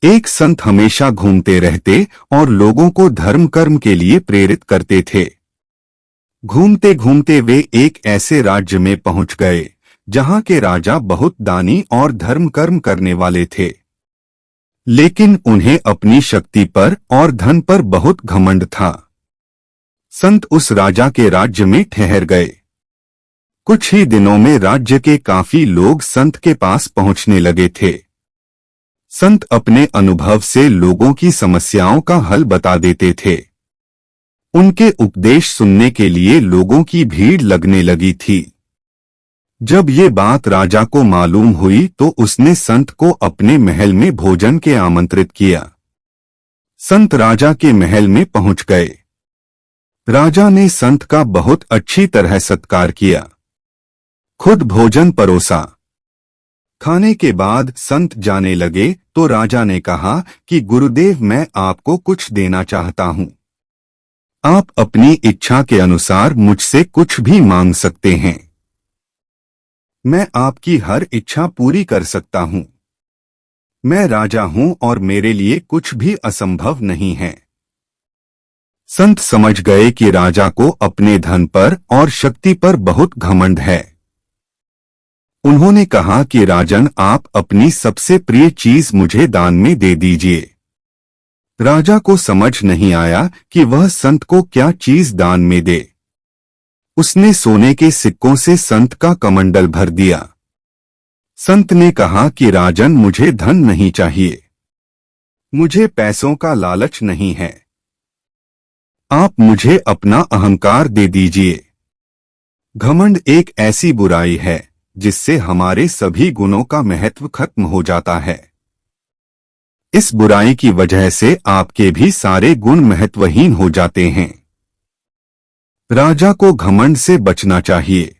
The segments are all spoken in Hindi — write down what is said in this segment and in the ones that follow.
एक संत हमेशा घूमते रहते और लोगों को धर्म कर्म के लिए प्रेरित करते थे। घूमते घूमते वे एक ऐसे राज्य में पहुंच गए जहां के राजा बहुत दानी और धर्म कर्म करने वाले थे, लेकिन उन्हें अपनी शक्ति पर और धन पर बहुत घमंड था। संत उस राजा के राज्य में ठहर गए। कुछ ही दिनों में राज्य के काफी लोग संत के पास पहुंचने लगे थे। संत अपने अनुभव से लोगों की समस्याओं का हल बता देते थे। उनके उपदेश सुनने के लिए लोगों की भीड़ लगने लगी थी। जब ये बात राजा को मालूम हुई तो उसने संत को अपने महल में भोजन के आमंत्रित किया। संत राजा के महल में पहुंच गए। राजा ने संत का बहुत अच्छी तरह सत्कार किया, खुद भोजन परोसा। खाने के बाद संत जाने लगे तो राजा ने कहा कि गुरुदेव, मैं आपको कुछ देना चाहता हूं। आप अपनी इच्छा के अनुसार मुझसे कुछ भी मांग सकते हैं। मैं आपकी हर इच्छा पूरी कर सकता हूं। मैं राजा हूं और मेरे लिए कुछ भी असंभव नहीं है। संत समझ गए कि राजा को अपने धन पर और शक्ति पर बहुत घमंड है। उन्होंने कहा कि राजन, आप अपनी सबसे प्रिय चीज मुझे दान में दे दीजिए। राजा को समझ नहीं आया कि वह संत को क्या चीज दान में दे। उसने सोने के सिक्कों से संत का कमंडल भर दिया। संत ने कहा कि राजन, मुझे धन नहीं चाहिए, मुझे पैसों का लालच नहीं है। आप मुझे अपना अहंकार दे दीजिए। घमंड एक ऐसी बुराई है जिससे हमारे सभी गुणों का महत्व खत्म हो जाता है। इस बुराई की वजह से आपके भी सारे गुण महत्वहीन हो जाते हैं। राजा को घमंड से बचना चाहिए।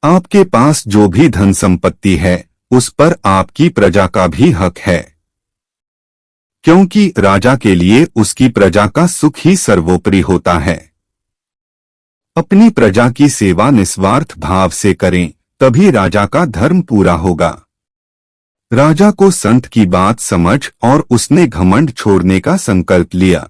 आपके पास जो भी धन संपत्ति है उस पर आपकी प्रजा का भी हक है, क्योंकि राजा के लिए उसकी प्रजा का सुख ही सर्वोपरि होता है। अपनी प्रजा की सेवा निस्वार्थ भाव से करें, तभी राजा का धर्म पूरा होगा। राजा को संत की बात समझ और उसने घमंड छोड़ने का संकल्प लिया।